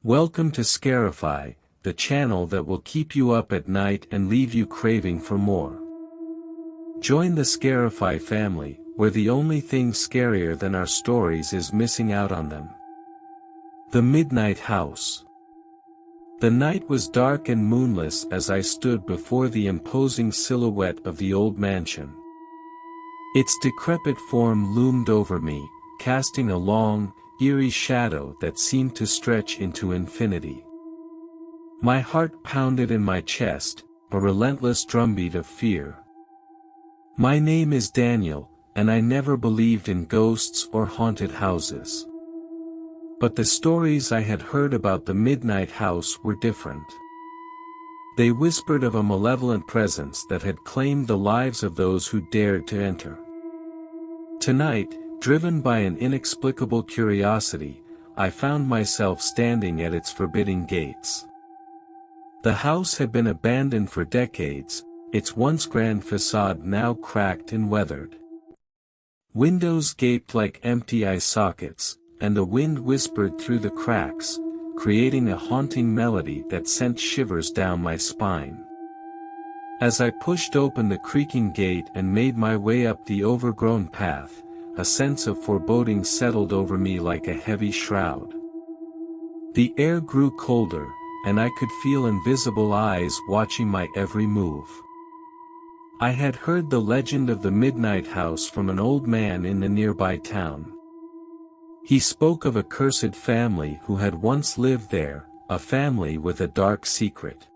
Welcome to Scarify, the channel that will keep you up at night and leave you craving for more. Join the Scarify family, where the only thing scarier than our stories is missing out on them. The Midnight House. The night was dark and moonless as I stood before the imposing silhouette of the old mansion. Its decrepit form loomed over me, casting a long, eerie shadow that seemed to stretch into infinity. My heart pounded in my chest, a relentless drumbeat of fear. My name is Daniel, and I never believed in ghosts or haunted houses. But the stories I had heard about the Midnight House were different. They whispered of a malevolent presence that had claimed the lives of those who dared to enter. Tonight, driven by an inexplicable curiosity, I found myself standing at its forbidding gates. The house had been abandoned for decades, its once grand facade now cracked and weathered. Windows gaped like empty eye sockets, and the wind whispered through the cracks, creating a haunting melody that sent shivers down my spine. As I pushed open the creaking gate and made my way up the overgrown path, a sense of foreboding settled over me like a heavy shroud. The air grew colder, and I could feel invisible eyes watching my every move. I had heard the legend of the Midnight House from an old man in the nearby town. He spoke of a cursed family who had once lived there, a family with a dark secret.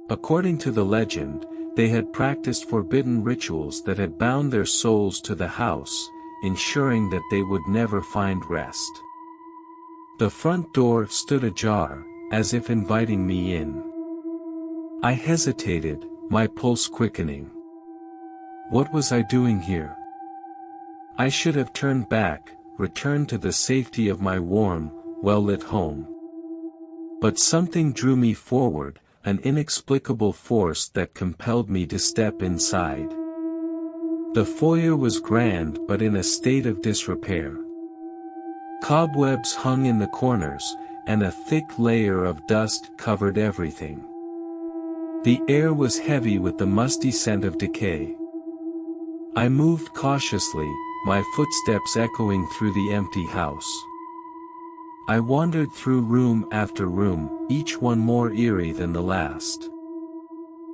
According to the legend, they had practiced forbidden rituals that had bound their souls to the house, ensuring that they would never find rest. The front door stood ajar, as if inviting me in. I hesitated, my pulse quickening. What was I doing here? I should have turned back, returned to the safety of my warm, well-lit home. But something drew me forward, an inexplicable force that compelled me to step inside. The foyer was grand but in a state of disrepair. Cobwebs hung in the corners, and a thick layer of dust covered everything. The air was heavy with the musty scent of decay. I moved cautiously, my footsteps echoing through the empty house. I wandered through room after room, each one more eerie than the last.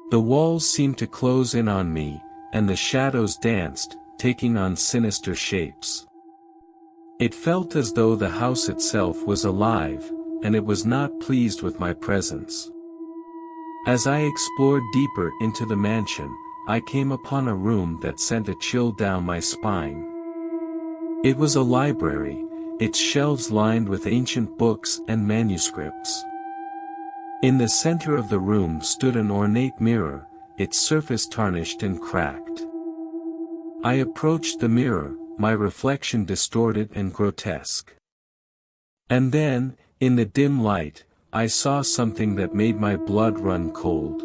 The walls seemed to close in on me, and the shadows danced, taking on sinister shapes. It felt as though the house itself was alive, and it was not pleased with my presence. As I explored deeper into the mansion, I came upon a room that sent a chill down my spine. It was a library, its shelves lined with ancient books and manuscripts. In the center of the room stood an ornate mirror, its surface tarnished and cracked. I approached the mirror, my reflection distorted and grotesque. And then, in the dim light, I saw something that made my blood run cold.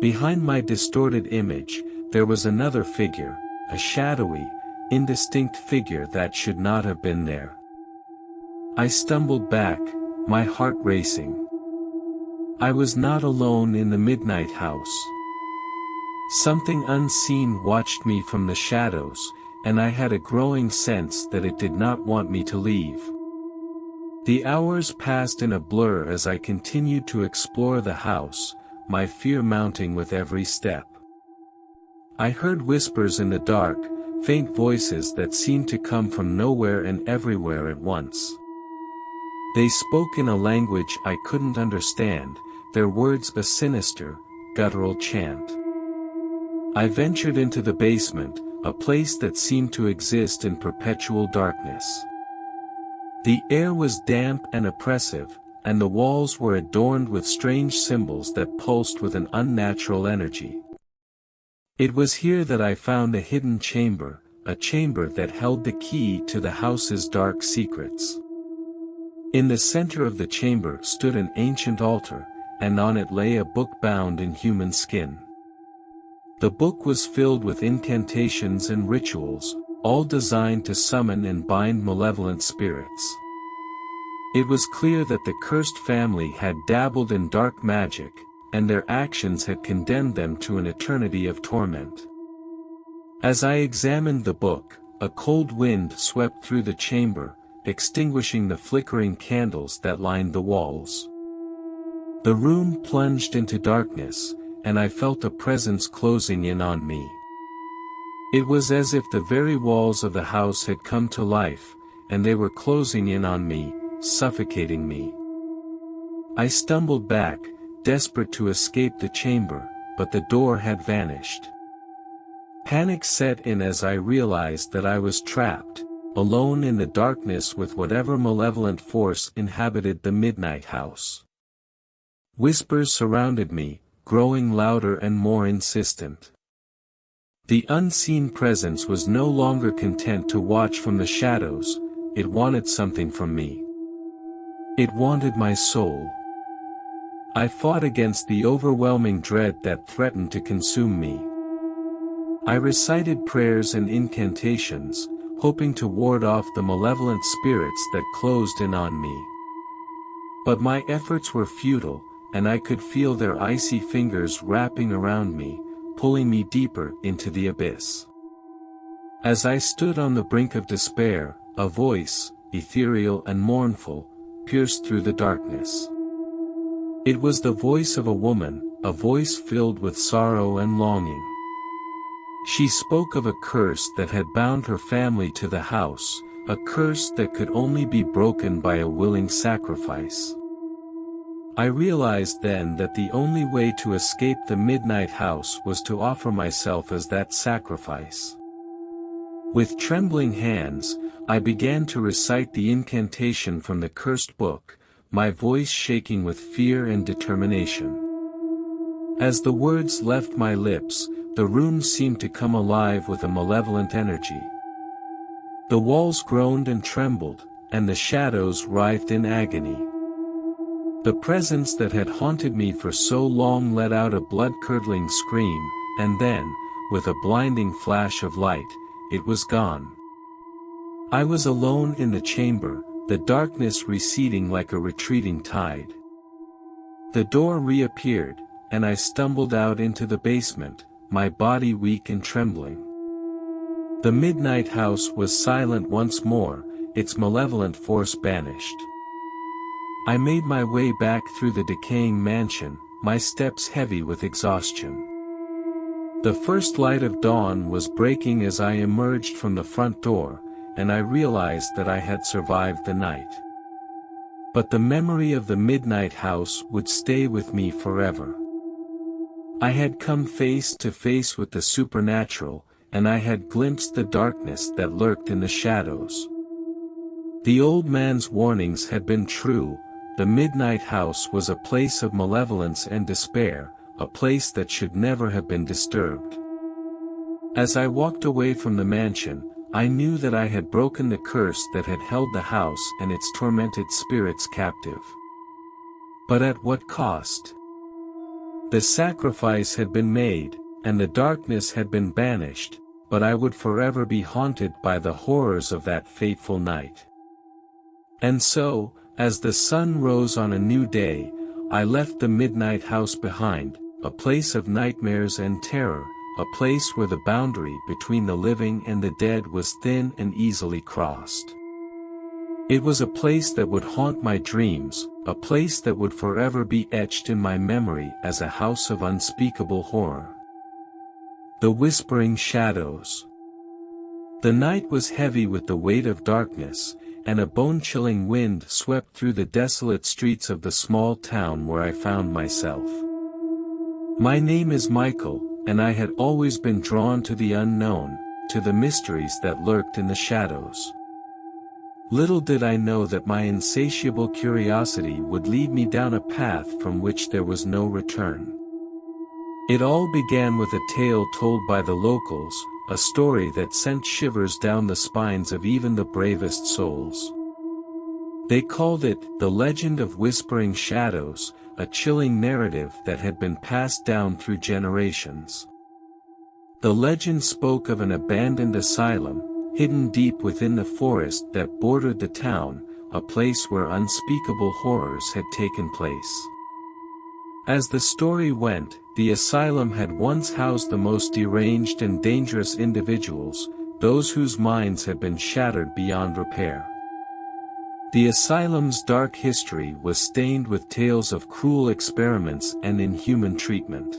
Behind my distorted image, there was another figure, a shadowy, indistinct figure that should not have been there. I stumbled back, my heart racing. I was not alone in the Midnight House. Something unseen watched me from the shadows, and I had a growing sense that it did not want me to leave. The hours passed in a blur as I continued to explore the house, my fear mounting with every step. I heard whispers in the dark, faint voices that seemed to come from nowhere and everywhere at once. They spoke in a language I couldn't understand, their words a sinister, guttural chant. I ventured into the basement, a place that seemed to exist in perpetual darkness. The air was damp and oppressive, and the walls were adorned with strange symbols that pulsed with an unnatural energy. It was here that I found a hidden chamber, a chamber that held the key to the house's dark secrets. In the center of the chamber stood an ancient altar, and on it lay a book bound in human skin. The book was filled with incantations and rituals, all designed to summon and bind malevolent spirits. It was clear that the cursed family had dabbled in dark magic, and their actions had condemned them to an eternity of torment. As I examined the book, a cold wind swept through the chamber, extinguishing the flickering candles that lined the walls. The room plunged into darkness, and I felt a presence closing in on me. It was as if the very walls of the house had come to life, and they were closing in on me, suffocating me. I stumbled back, desperate to escape the chamber, but the door had vanished. Panic set in as I realized that I was trapped, alone in the darkness with whatever malevolent force inhabited the midnight house. Whispers surrounded me, growing louder and more insistent. The unseen presence was no longer content to watch from the shadows, it wanted something from me. It wanted my soul. I fought against the overwhelming dread that threatened to consume me. I recited prayers and incantations, hoping to ward off the malevolent spirits that closed in on me. But my efforts were futile, and I could feel their icy fingers wrapping around me, pulling me deeper into the abyss. As I stood on the brink of despair, a voice, ethereal and mournful, pierced through the darkness. It was the voice of a woman, a voice filled with sorrow and longing. She spoke of a curse that had bound her family to the house, a curse that could only be broken by a willing sacrifice. I realized then that the only way to escape the midnight house was to offer myself as that sacrifice. With trembling hands, I began to recite the incantation from the cursed book, my voice shaking with fear and determination. As the words left my lips, the room seemed to come alive with a malevolent energy. The walls groaned and trembled, and the shadows writhed in agony. The presence that had haunted me for so long let out a blood-curdling scream, and then, with a blinding flash of light, it was gone. I was alone in the chamber, the darkness receding like a retreating tide. The door reappeared, and I stumbled out into the basement, my body weak and trembling. The midnight house was silent once more, its malevolent force banished. I made my way back through the decaying mansion, my steps heavy with exhaustion. The first light of dawn was breaking as I emerged from the front door, and I realized that I had survived the night. But the memory of the midnight house would stay with me forever. I had come face to face with the supernatural, and I had glimpsed the darkness that lurked in the shadows. The old man's warnings had been true, the midnight house was a place of malevolence and despair, a place that should never have been disturbed. As I walked away from the mansion, I knew that I had broken the curse that had held the house and its tormented spirits captive. But at what cost? The sacrifice had been made, and the darkness had been banished, but I would forever be haunted by the horrors of that fateful night. And so, as the sun rose on a new day, I left the midnight house behind, a place of nightmares and terror, a place where the boundary between the living and the dead was thin and easily crossed. It was a place that would haunt my dreams, a place that would forever be etched in my memory as a house of unspeakable horror. The Whispering Shadows. The night was heavy with the weight of darkness, and a bone-chilling wind swept through the desolate streets of the small town where I found myself. My name is Michael, and I had always been drawn to the unknown, to the mysteries that lurked in the shadows. Little did I know that my insatiable curiosity would lead me down a path from which there was no return. It all began with a tale told by the locals, a story that sent shivers down the spines of even the bravest souls. They called it the Legend of Whispering Shadows, a chilling narrative that had been passed down through generations. The legend spoke of an abandoned asylum, hidden deep within the forest that bordered the town, a place where unspeakable horrors had taken place. As the story went, the asylum had once housed the most deranged and dangerous individuals, those whose minds had been shattered beyond repair. The asylum's dark history was stained with tales of cruel experiments and inhuman treatment.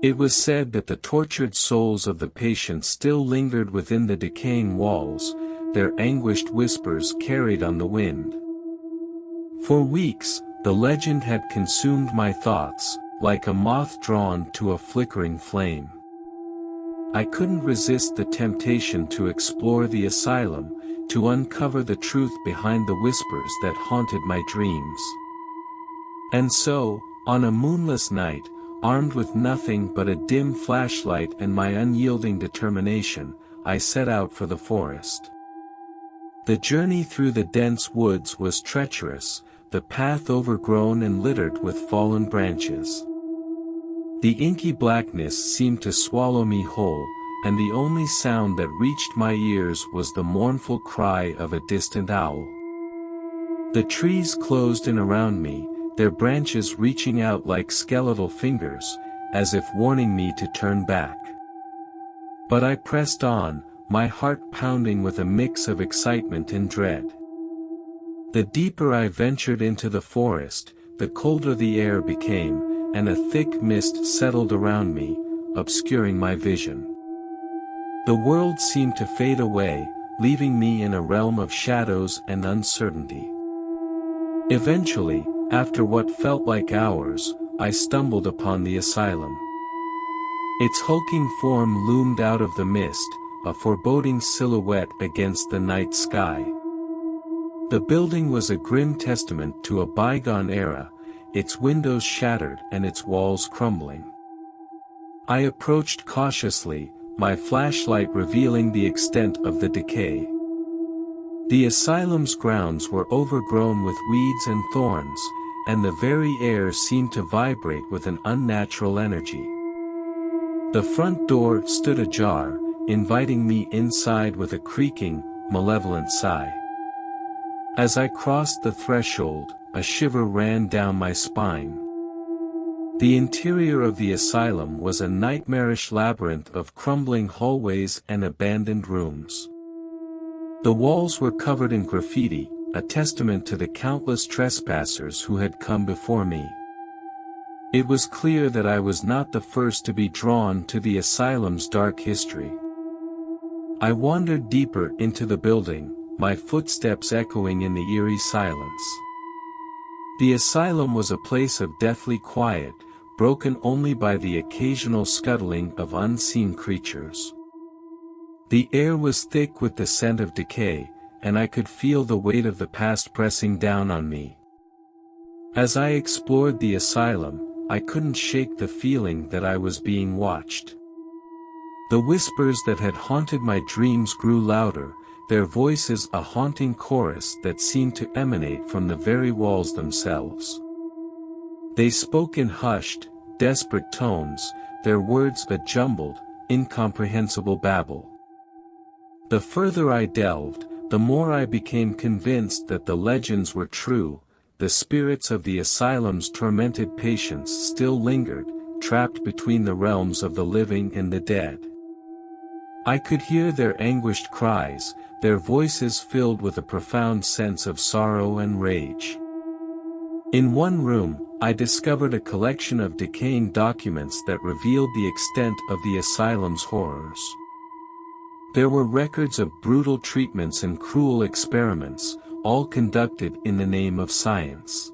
It was said that the tortured souls of the patients still lingered within the decaying walls, their anguished whispers carried on the wind. For weeks, the legend had consumed my thoughts, like a moth drawn to a flickering flame. I couldn't resist the temptation to explore the asylum, to uncover the truth behind the whispers that haunted my dreams. And so, on a moonless night, armed with nothing but a dim flashlight and my unyielding determination, I set out for the forest. The journey through the dense woods was treacherous, the path overgrown and littered with fallen branches. The inky blackness seemed to swallow me whole, and the only sound that reached my ears was the mournful cry of a distant owl. The trees closed in around me, their branches reaching out like skeletal fingers, as if warning me to turn back. But I pressed on, my heart pounding with a mix of excitement and dread. The deeper I ventured into the forest, the colder the air became, and a thick mist settled around me, obscuring my vision. The world seemed to fade away, leaving me in a realm of shadows and uncertainty. Eventually, after what felt like hours, I stumbled upon the asylum. Its hulking form loomed out of the mist, a foreboding silhouette against the night sky. The building was a grim testament to a bygone era, its windows shattered and its walls crumbling. I approached cautiously, my flashlight revealing the extent of the decay. The asylum's grounds were overgrown with weeds and thorns, and the very air seemed to vibrate with an unnatural energy. The front door stood ajar, inviting me inside with a creaking, malevolent sigh. As I crossed the threshold, a shiver ran down my spine. The interior of the asylum was a nightmarish labyrinth of crumbling hallways and abandoned rooms. The walls were covered in graffiti, a testament to the countless trespassers who had come before me. It was clear that I was not the first to be drawn to the asylum's dark history. I wandered deeper into the building, my footsteps echoing in the eerie silence. The asylum was a place of deathly quiet, broken only by the occasional scuttling of unseen creatures. The air was thick with the scent of decay, and I could feel the weight of the past pressing down on me. As I explored the asylum, I couldn't shake the feeling that I was being watched. The whispers that had haunted my dreams grew louder, their voices a haunting chorus that seemed to emanate from the very walls themselves. They spoke in hushed, desperate tones, their words a jumbled, incomprehensible babble. The further I delved, the more I became convinced that the legends were true, the spirits of the asylum's tormented patients still lingered, trapped between the realms of the living and the dead. I could hear their anguished cries, their voices filled with a profound sense of sorrow and rage. In one room, I discovered a collection of decaying documents that revealed the extent of the asylum's horrors. There were records of brutal treatments and cruel experiments, all conducted in the name of science.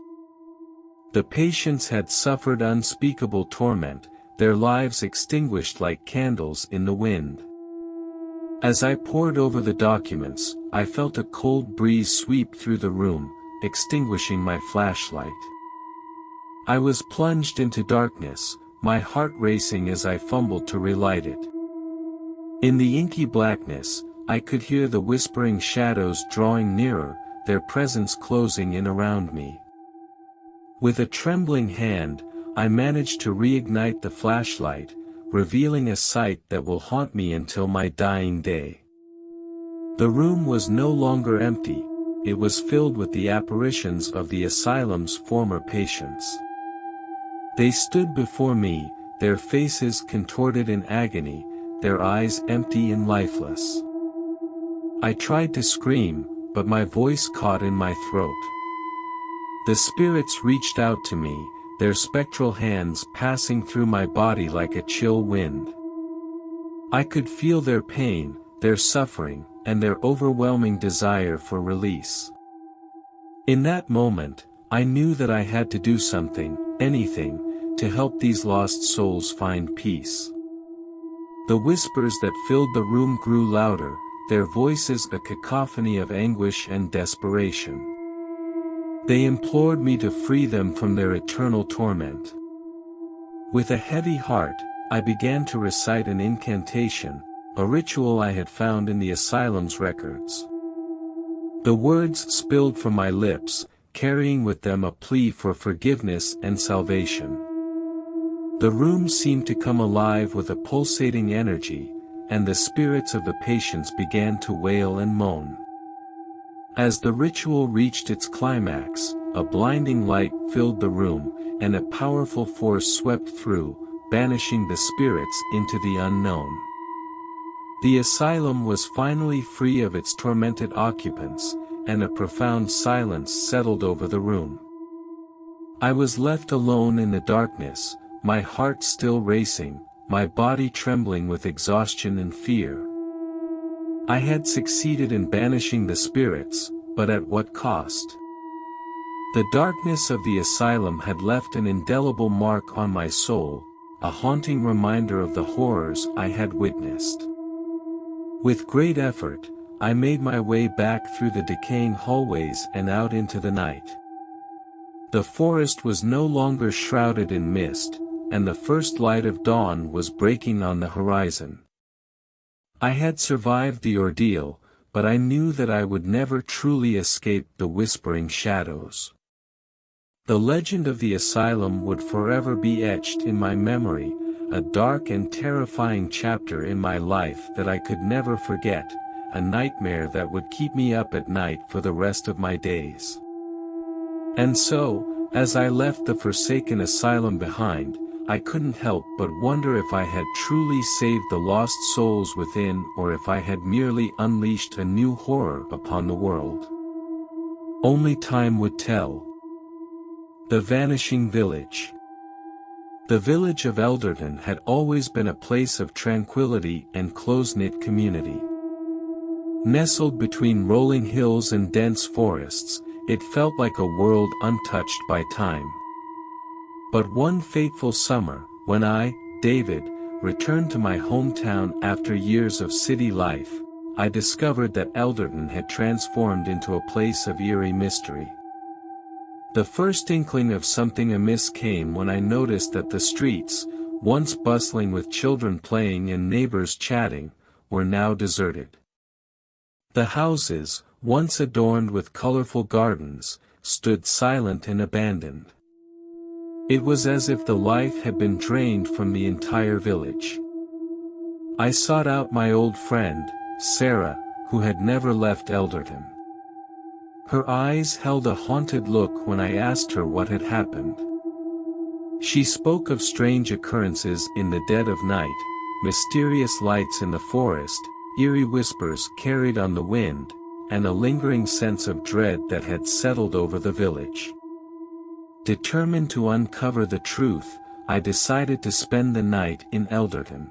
The patients had suffered unspeakable torment, their lives extinguished like candles in the wind. As I pored over the documents, I felt a cold breeze sweep through the room, extinguishing my flashlight. I was plunged into darkness, my heart racing as I fumbled to relight it. In the inky blackness, I could hear the whispering shadows drawing nearer, their presence closing in around me. With a trembling hand, I managed to reignite the flashlight, revealing a sight that will haunt me until my dying day. The room was no longer empty, it was filled with the apparitions of the asylum's former patients. They stood before me, their faces contorted in agony, their eyes empty and lifeless. I tried to scream, but my voice caught in my throat. The spirits reached out to me, their spectral hands passing through my body like a chill wind. I could feel their pain, their suffering, and their overwhelming desire for release. In that moment, I knew that I had to do something, anything, to help these lost souls find peace. The whispers that filled the room grew louder, their voices a cacophony of anguish and desperation. They implored me to free them from their eternal torment. With a heavy heart, I began to recite an incantation, a ritual I had found in the asylum's records. The words spilled from my lips, carrying with them a plea for forgiveness and salvation. The room seemed to come alive with a pulsating energy, and the spirits of the patients began to wail and moan. As the ritual reached its climax, a blinding light filled the room, and a powerful force swept through, banishing the spirits into the unknown. The asylum was finally free of its tormented occupants, and a profound silence settled over the room. I was left alone in the darkness, my heart still racing, my body trembling with exhaustion and fear. I had succeeded in banishing the spirits, but at what cost? The darkness of the asylum had left an indelible mark on my soul, a haunting reminder of the horrors I had witnessed. With great effort, I made my way back through the decaying hallways and out into the night. The forest was no longer shrouded in mist, and the first light of dawn was breaking on the horizon. I had survived the ordeal, but I knew that I would never truly escape the whispering shadows. The legend of the asylum would forever be etched in my memory, a dark and terrifying chapter in my life that I could never forget, a nightmare that would keep me up at night for the rest of my days. And so, as I left the forsaken asylum behind, I couldn't help but wonder if I had truly saved the lost souls within or if I had merely unleashed a new horror upon the world. Only time would tell. The Vanishing Village. The village of Elderton had always been a place of tranquility and close-knit community. Nestled between rolling hills and dense forests, it felt like a world untouched by time. But one fateful summer, when I, David, returned to my hometown after years of city life, I discovered that Elderton had transformed into a place of eerie mystery. The first inkling of something amiss came when I noticed that the streets, once bustling with children playing and neighbors chatting, were now deserted. The houses, once adorned with colorful gardens, stood silent and abandoned. It was as if the life had been drained from the entire village. I sought out my old friend, Sarah, who had never left Elderton. Her eyes held a haunted look when I asked her what had happened. She spoke of strange occurrences in the dead of night, mysterious lights in the forest, eerie whispers carried on the wind, and a lingering sense of dread that had settled over the village. Determined to uncover the truth, I decided to spend the night in Elderton.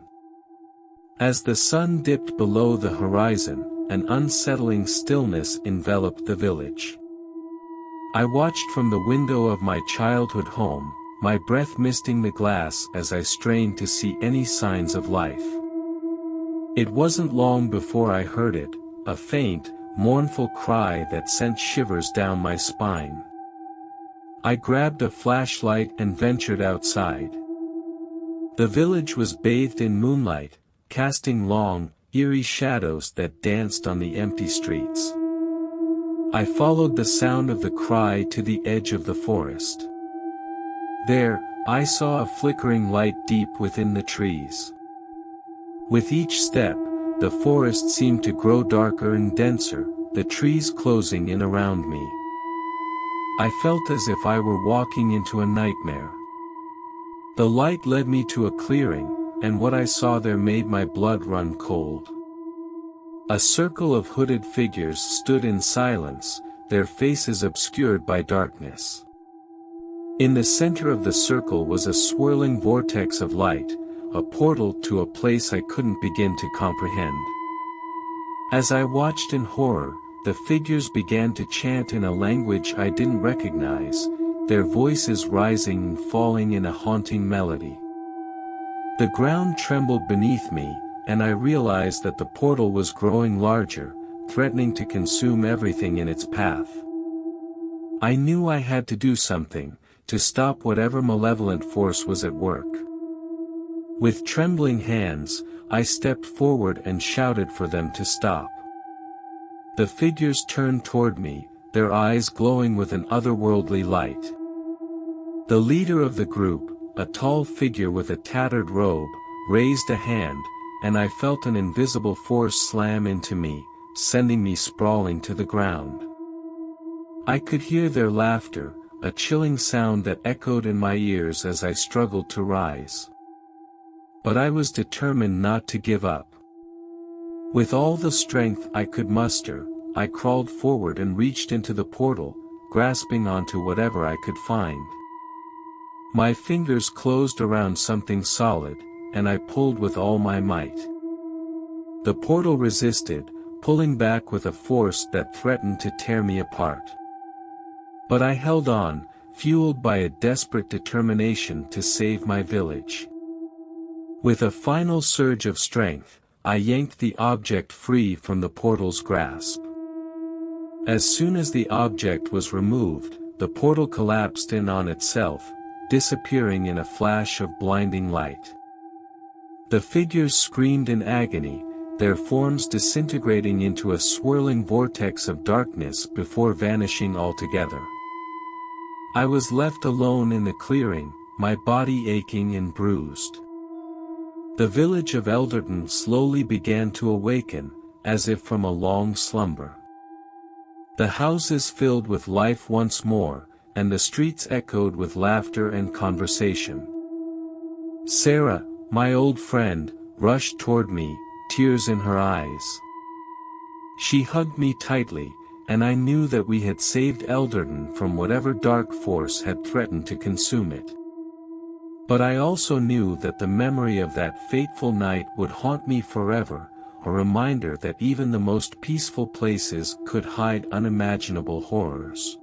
As the sun dipped below the horizon, an unsettling stillness enveloped the village. I watched from the window of my childhood home, my breath misting the glass as I strained to see any signs of life. It wasn't long before I heard it, a faint, mournful cry that sent shivers down my spine. I grabbed a flashlight and ventured outside. The village was bathed in moonlight, casting long, eerie shadows that danced on the empty streets. I followed the sound of the cry to the edge of the forest. There, I saw a flickering light deep within the trees. With each step, the forest seemed to grow darker and denser, the trees closing in around me. I felt as if I were walking into a nightmare. The light led me to a clearing, and what I saw there made my blood run cold. A circle of hooded figures stood in silence, their faces obscured by darkness. In the center of the circle was a swirling vortex of light, a portal to a place I couldn't begin to comprehend. As I watched in horror, the figures began to chant in a language I didn't recognize, their voices rising and falling in a haunting melody. The ground trembled beneath me, and I realized that the portal was growing larger, threatening to consume everything in its path. I knew I had to do something, to stop whatever malevolent force was at work. With trembling hands, I stepped forward and shouted for them to stop. The figures turned toward me, their eyes glowing with an otherworldly light. The leader of the group, a tall figure with a tattered robe, raised a hand, and I felt an invisible force slam into me, sending me sprawling to the ground. I could hear their laughter, a chilling sound that echoed in my ears as I struggled to rise. But I was determined not to give up. With all the strength I could muster, I crawled forward and reached into the portal, grasping onto whatever I could find. My fingers closed around something solid, and I pulled with all my might. The portal resisted, pulling back with a force that threatened to tear me apart. But I held on, fueled by a desperate determination to save my village. With a final surge of strength, I yanked the object free from the portal's grasp. As soon as the object was removed, the portal collapsed in on itself, disappearing in a flash of blinding light. The figures screamed in agony, their forms disintegrating into a swirling vortex of darkness before vanishing altogether. I was left alone in the clearing, my body aching and bruised. The village of Elderton slowly began to awaken, as if from a long slumber. The houses filled with life once more, and the streets echoed with laughter and conversation. Sarah, my old friend, rushed toward me, tears in her eyes. She hugged me tightly, and I knew that we had saved Elderton from whatever dark force had threatened to consume it. But I also knew that the memory of that fateful night would haunt me forever, a reminder that even the most peaceful places could hide unimaginable horrors.